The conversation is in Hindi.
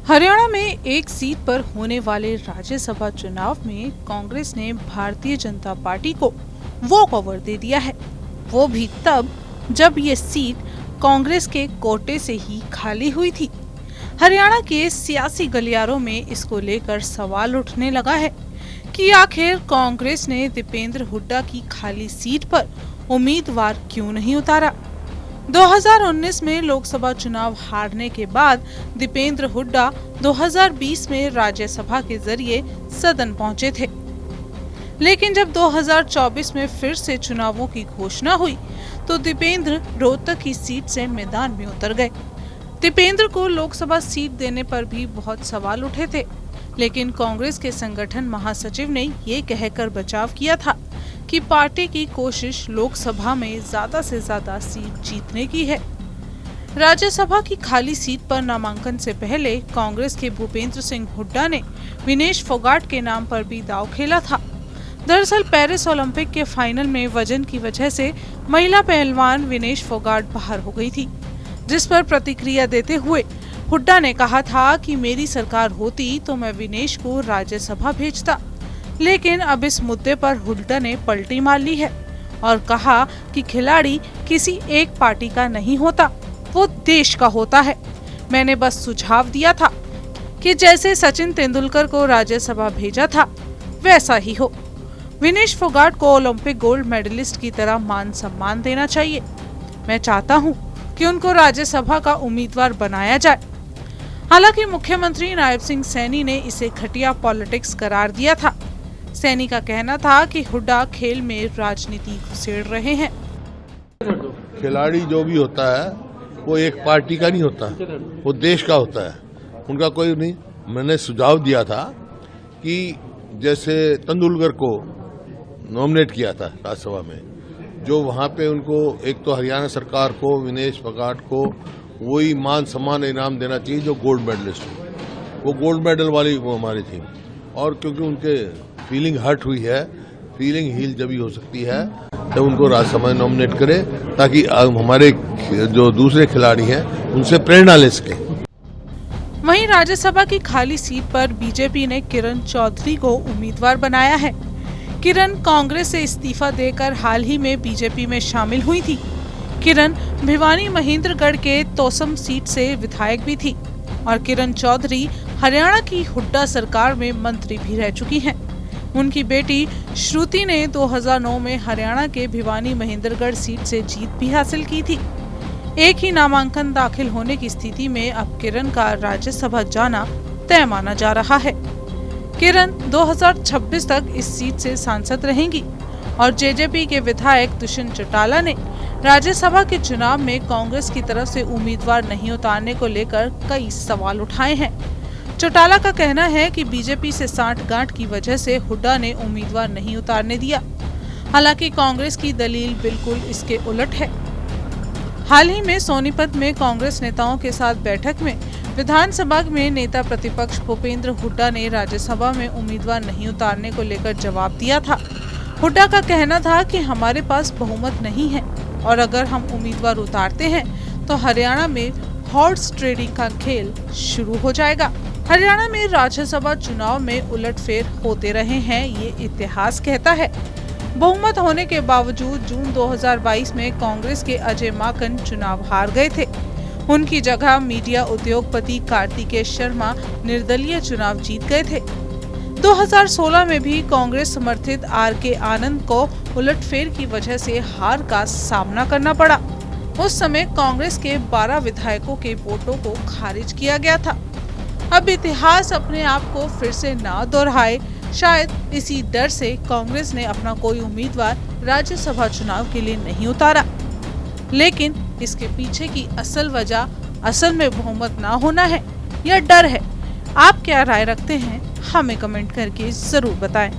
हरियाणा में एक सीट पर होने वाले राज्यसभा चुनाव में कांग्रेस ने भारतीय जनता पार्टी को वॉक ओवर दे दिया है। वो भी तब जब ये सीट कांग्रेस के कोटे से ही खाली हुई थी। हरियाणा के सियासी गलियारों में इसको लेकर सवाल उठने लगा है कि आखिर कांग्रेस ने दीपेंद्र हुड्डा की खाली सीट पर उम्मीदवार क्यों नहीं उतारा। 2019 में लोकसभा चुनाव हारने के बाद दीपेंद्र हुड्डा 2020 में राज्यसभा के जरिए सदन पहुंचे थे, लेकिन जब 2024 में फिर से चुनावों की घोषणा हुई तो दीपेंद्र रोहतक की सीट से मैदान में उतर गए। दीपेंद्र को लोकसभा सीट देने पर भी बहुत सवाल उठे थे, लेकिन कांग्रेस के संगठन महासचिव ने ये कहकर बचाव किया था कि पार्टी की कोशिश लोकसभा में ज्यादा से ज्यादा सीट जीतने की है। राज्यसभा की खाली सीट पर नामांकन से पहले कांग्रेस के भूपेंद्र सिंह हुड्डा ने विनेश फोगाट के नाम पर भी दांव खेला था। दरअसल पेरिस ओलंपिक के फाइनल में वजन की वजह से महिला पहलवान विनेश फोगाट बाहर हो गई थी, जिस पर प्रतिक्रिया देते हुए हुड्डा ने कहा था कि मेरी सरकार होती तो मैं विनेश को राज्यसभा भेजता। लेकिन अब इस मुद्दे पर हुड्डा ने पलटी मार ली है और कहा कि खिलाड़ी किसी एक पार्टी का नहीं होता, वो देश का होता है। मैंने बस सुझाव दिया था कि जैसे सचिन तेंदुलकर को राज्यसभा भेजा था वैसा ही हो। विनेश फोगाट को ओलंपिक गोल्ड मेडलिस्ट की तरह मान सम्मान देना चाहिए। मैं चाहता हूं कि उनको राज्यसभा का उम्मीदवार बनाया जाए। हालांकि मुख्यमंत्री नायब सिंह सैनी ने इसे घटिया पॉलिटिक्स करार दिया था। सैनी का कहना था कि हुड्डा खेल में राजनीति घुसेड़ रहे हैं। खिलाड़ी जो भी होता है वो एक पार्टी का नहीं होता, वो देश का होता है, उनका कोई नहीं। मैंने सुझाव दिया था कि जैसे तेंदुलकर को नॉमिनेट किया था राज्यसभा में, जो वहां पे उनको एक तो हरियाणा सरकार को विनेश फोगाट को वही मान सम्मान इनाम देना चाहिए जो गोल्ड मेडलिस्ट हो। वो गोल्ड मेडल वाली वो हमारी थी, और क्योंकि उनके फीलिंग हर्ट हुई है, फीलिंग हील जब ही हो सकती है तो उनको राज्यसभा में नॉमिनेट करे, ताकि हमारे जो दूसरे खिलाड़ी हैं उनसे प्रेरणा ले सके। वहीं राज्यसभा की खाली सीट पर बीजेपी ने किरण चौधरी को उम्मीदवार बनाया है। किरण कांग्रेस से इस्तीफा देकर हाल ही में बीजेपी में शामिल हुई थी। किरण भिवानी महेंद्रगढ़ के तोसम सीट से विधायक भी थी और किरण चौधरी हरियाणा की हुड्डा सरकार में मंत्री भी रह चुकी हैं। उनकी बेटी श्रुति ने 2009 में हरियाणा के भिवानी महेंद्रगढ़ सीट से जीत भी हासिल की थी। एक ही नामांकन दाखिल होने की स्थिति में अब किरण का राज्यसभा जाना तय माना जा रहा है। किरण 2026 तक इस सीट से सांसद रहेंगी और जेजेपी के विधायक दुष्यंत चौटाला ने राज्यसभा के चुनाव में कांग्रेस की तरफ से उम्मीदवार नहीं उतारने को लेकर कई सवाल उठाए हैं। चौटाला का कहना है कि बीजेपी से सांठगांठ की वजह से हुड्डा ने उम्मीदवार नहीं उतारने दिया। हालांकि कांग्रेस की दलील बिल्कुल इसके उलट है। हाल ही में सोनीपत में कांग्रेस नेताओं के साथ बैठक में विधानसभा में नेता प्रतिपक्ष भूपेंद्र हुड्डा ने राज्यसभा में उम्मीदवार नहीं उतारने को लेकर जवाब दिया था। हुड्डा का कहना था कि हमारे पास बहुमत नहीं है और अगर हम उम्मीदवार उतारते हैं तो हरियाणा में हॉर्स ट्रेडिंग का खेल शुरू हो जाएगा। हरियाणा में राज्यसभा चुनाव में उलटफेर होते रहे हैं, ये इतिहास कहता है। बहुमत होने के बावजूद जून 2022 में कांग्रेस के अजय माकन चुनाव हार गए थे। उनकी जगह मीडिया उद्योगपति कार्तिकेय शर्मा निर्दलीय चुनाव जीत गए थे। 2016 में भी कांग्रेस समर्थित आर.के. आनंद को उलटफेर की वजह से हार का सामना करना पड़ा। उस समय कांग्रेस के 12 विधायकों के वोटों को खारिज किया गया था। अब इतिहास अपने आप को फिर से ना दोहराए, शायद इसी डर से कांग्रेस ने अपना कोई उम्मीदवार राज्यसभा चुनाव के लिए नहीं उतारा। लेकिन इसके पीछे की असल वजह असल में बहुमत ना होना है या डर है? आप क्या राय रखते हैं? हमें कमेंट करके जरूर बताएं।